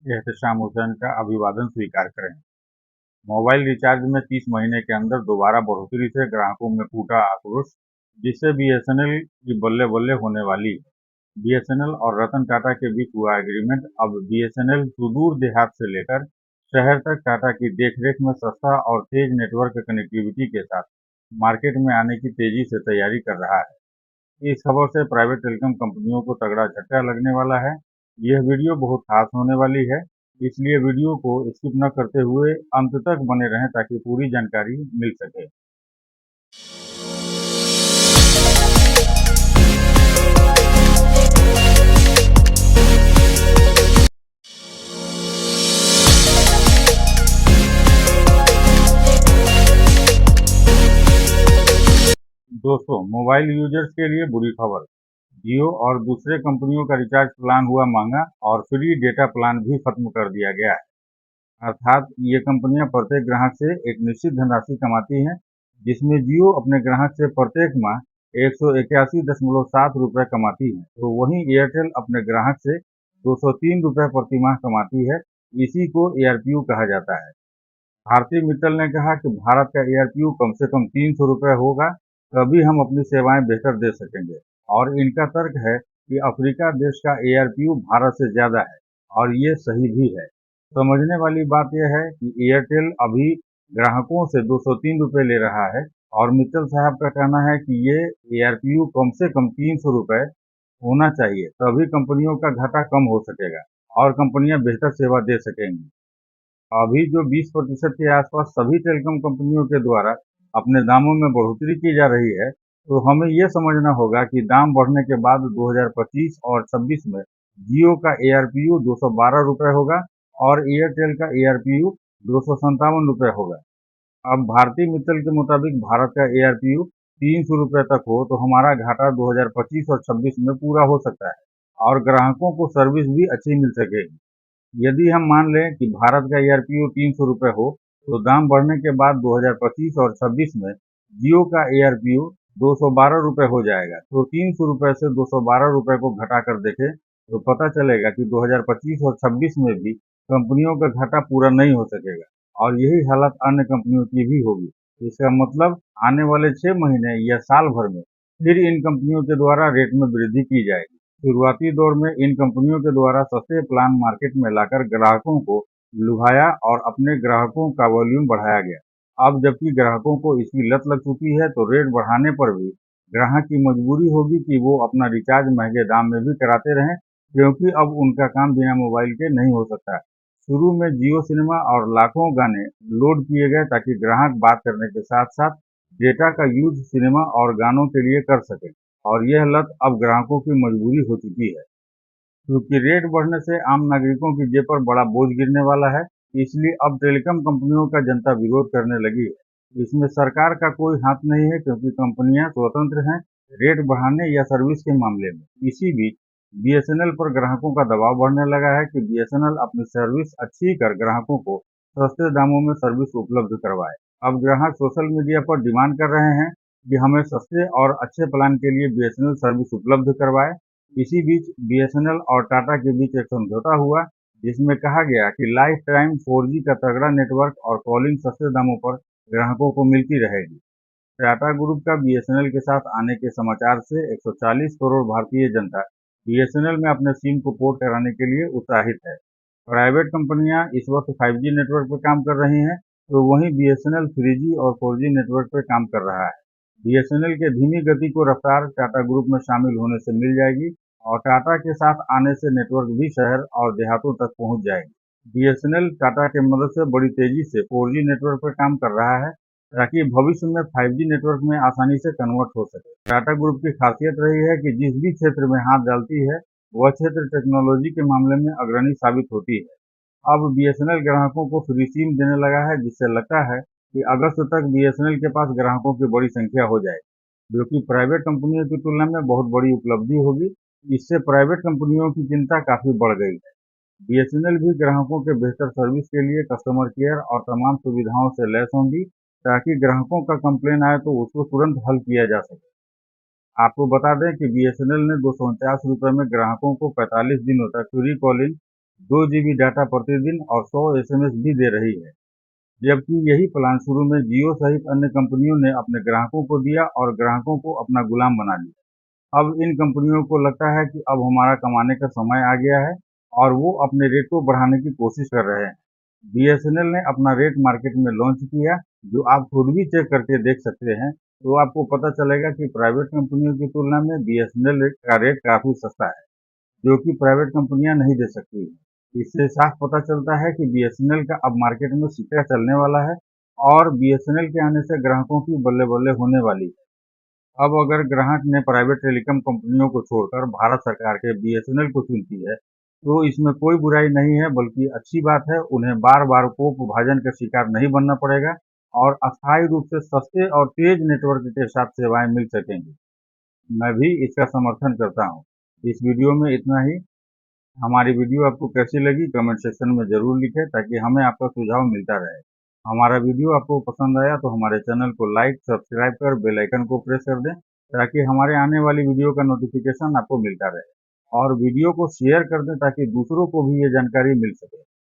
एहतेशाम हुसैन का अभिवादन स्वीकार करें। मोबाइल रिचार्ज में 30 महीने के अंदर दोबारा बढ़ोतरी से ग्राहकों में फूटा आक्रोश, जिससे बीएसएनएल की बल्ले बल्ले होने वाली है। बीएसएनएल और रतन टाटा के बीच हुआ एग्रीमेंट। अब बीएसएनएल सुदूर देहात से लेकर शहर तक टाटा की देखरेख में सस्ता और तेज नेटवर्क कनेक्टिविटी के साथ मार्केट में आने की तेजी से तैयारी कर रहा है। इस खबर से प्राइवेट टेलीकॉम कंपनियों को तगड़ा झटका लगने वाला है। यह वीडियो बहुत खास होने वाली है, इसलिए वीडियो को स्किप न करते हुए अंत तक बने रहें ताकि पूरी जानकारी मिल सके। दोस्तों, मोबाइल यूजर्स के लिए बुरी खबर। जियो और दूसरे कंपनियों का रिचार्ज प्लान हुआ महंगा और फ्री डेटा प्लान भी खत्म कर दिया गया है। अर्थात ये कंपनियां प्रत्येक ग्राहक से एक निश्चित धनराशि कमाती हैं, जिसमें जियो अपने ग्राहक से प्रत्येक माह 181.7 रुपये कमाती है, तो वहीं एयरटेल अपने ग्राहक से 203 रुपये प्रति माह कमाती है। इसी को एआरपीयू कहा जाता है। भारती मित्तल ने कहा कि भारत का एआरपीयू कम से कम 300 रुपये होगा, तभी हम अपनी सेवाएं बेहतर दे सकेंगे। और इनका तर्क है कि अफ्रीका देश का एआरपीयू भारत से ज्यादा है, और ये सही भी है। समझने वाली बात यह है कि एयरटेल अभी ग्राहकों से 203 रुपये ले रहा है, और मित्तल साहब का कहना है कि ये एआरपीयू कम से कम 300 रुपये होना चाहिए, तभी कंपनियों का घाटा कम हो सकेगा और कंपनियां बेहतर सेवा दे सकेंगी। अभी जो 20% के आसपास सभी टेलीकॉम कंपनियों के द्वारा अपने दामों में बढ़ोतरी की जा रही है, तो हमें ये समझना होगा कि दाम बढ़ने के बाद 2025 और 26 में जियो का एआरपीयू 212 रुपये होगा और एयरटेल का एआरपीयू 257 रुपये होगा। अब भारती मित्तल के मुताबिक भारत का एआरपीयू 300 रुपये तक हो तो हमारा घाटा 2025 और 26 में पूरा हो सकता है और ग्राहकों को सर्विस भी अच्छी मिल सकेगी। यदि हम मान लें कि भारत का एआरपीयू 300 रुपये हो, तो दाम बढ़ने के बाद 2025 और 26 में जियो का एआरपीयू 212 रुपये हो जाएगा। तो 300 रुपये से 212 रुपये को घटाकर देखें तो पता चलेगा कि 2025 और 26 में भी कंपनियों का घाटा पूरा नहीं हो सकेगा, और यही हालत अन्य कंपनियों की भी होगी। इसका मतलब आने वाले 6 महीने या साल भर में फिर इन कंपनियों के द्वारा रेट में वृद्धि की जाएगी। शुरुआती दौर में इन कंपनियों के द्वारा सस्ते प्लान मार्केट में लाकर ग्राहकों को लुभाया और अपने ग्राहकों का वॉल्यूम बढ़ाया गया। अब जबकि ग्राहकों को इसकी लत लग चुकी है, तो रेट बढ़ाने पर भी ग्राहक की मजबूरी होगी कि वो अपना रिचार्ज महंगे दाम में भी कराते रहें, क्योंकि अब उनका काम बिना मोबाइल के नहीं हो सकता। शुरू में जियो सिनेमा और लाखों गाने लोड किए गए ताकि ग्राहक बात करने के साथ साथ डेटा का यूज सिनेमा और गानों के लिए कर सके, और यह लत अब ग्राहकों की मजबूरी हो चुकी है। क्योंकि रेट बढ़ने से आम नागरिकों की जेब पर बड़ा बोझ गिरने वाला है, इसलिए अब टेलीकॉम कंपनियों का जनता विरोध करने लगी है। इसमें सरकार का कोई हाथ नहीं है, क्योंकि कंपनियां स्वतंत्र हैं रेट बढ़ाने या सर्विस के मामले में। इसी बीच बीएसएनएल पर ग्राहकों का दबाव बढ़ने लगा है कि बीएसएनएल अपनी सर्विस अच्छी कर ग्राहकों को सस्ते दामों में सर्विस उपलब्ध करवाए। अब ग्राहक सोशल मीडिया पर डिमांड कर रहे हैं कि हमें सस्ते और अच्छे प्लान के लिए बीएसएनएल सर्विस उपलब्ध करवाए। इसी बीच बीएसएनएल और टाटा के बीच एक समझौता हुआ, जिसमें कहा गया कि लाइफ टाइम 4G का तगड़ा नेटवर्क और कॉलिंग सस्ते दामों पर ग्राहकों को मिलती रहेगी। टाटा ग्रुप का बीएसएनएल के साथ आने के समाचार से 140 करोड़ भारतीय जनता बीएसएनएल में अपने सिम को पोर्ट कराने के लिए उत्साहित है। प्राइवेट कंपनियां इस वक्त 5G नेटवर्क पर काम कर रही हैं, तो वहीं बीएसएनएल 3G और 4G नेटवर्क पर काम कर रहा है। बीएसएनएल के धीमी गति को रफ्तार टाटा ग्रुप में शामिल होने से मिल जाएगी, और टाटा के साथ आने से नेटवर्क भी शहर और देहातों तक पहुंच जाएगी। बीएसएनएल टाटा की मदद से बड़ी तेजी से 4G नेटवर्क पर काम कर रहा है, ताकि भविष्य में 5G नेटवर्क में आसानी से कन्वर्ट हो सके। टाटा ग्रुप की खासियत रही है कि जिस भी क्षेत्र में हाथ डालती है, वह क्षेत्र टेक्नोलॉजी के मामले में अग्रणी साबित होती है। अब बीएसएनएल ग्राहकों को फ्री सिम देने लगा है, जिससे लगता है कि अगस्त तक बीएसएनएल के पास ग्राहकों की बड़ी संख्या हो जाएगी, जो कि प्राइवेट कंपनियों की तुलना में बहुत बड़ी उपलब्धि होगी। इससे प्राइवेट कंपनियों की चिंता काफी बढ़ गई है। बीएसएनएल भी ग्राहकों के बेहतर सर्विस के लिए कस्टमर केयर और तमाम सुविधाओं से लैस होंगी, ताकि ग्राहकों का कंप्लेन आए तो उसको तुरंत हल किया जा सके। आपको बता दें कि बीएसएनएल ने 249 रुपये में ग्राहकों को 45 दिनों तक फ्री कॉलिंग 2 GB डाटा प्रतिदिन और 100 SMS भी दे रही है। जबकि यही प्लान शुरू में जियो सहित अन्य कंपनियों ने अपने ग्राहकों को दिया और ग्राहकों को अपना गुलाम बना लिया। अब इन कंपनियों को लगता है कि अब हमारा कमाने का समय आ गया है और वो अपने रेट को बढ़ाने की कोशिश कर रहे हैं। बीएसएनएल ने अपना रेट मार्केट में लॉन्च किया, जो आप खुद भी चेक करके देख सकते हैं। तो आपको पता चलेगा कि प्राइवेट कंपनियों की तुलना में बीएसएनएल का रेट काफ़ी सस्ता है, जो कि प्राइवेट कंपनियां नहीं दे सकती हैं। इससे साफ पता चलता है कि बीएसएनएल का अब मार्केट में सिक्का चलने वाला है और बीएसएनएल के आने से ग्राहकों की बल्ले-बल्ले होने वाली है। अब अगर ग्राहक ने प्राइवेट टेलीकॉम कंपनियों को छोड़कर भारत सरकार के बीएसएनएल को चुनती है, तो इसमें कोई बुराई नहीं है, बल्कि अच्छी बात है। उन्हें बार-बार कोप भाजन का शिकार नहीं बनना पड़ेगा और अस्थायी रूप से सस्ते और तेज नेटवर्क के साथ सेवाएं मिल सकेंगी। मैं भी इसका समर्थन करता हूँ। इस वीडियो में इतना ही। हमारी वीडियो आपको कैसी लगी कमेंट सेक्शन में ज़रूर लिखें, ताकि हमें आपका सुझाव मिलता रहे। हमारा वीडियो आपको पसंद आया तो हमारे चैनल को लाइक, सब्सक्राइब कर बेल आइकन को प्रेस कर दें, ताकि हमारे आने वाली वीडियो का नोटिफिकेशन आपको मिलता रहे। और वीडियो को शेयर कर दें ताकि दूसरों को भी ये जानकारी मिल सके।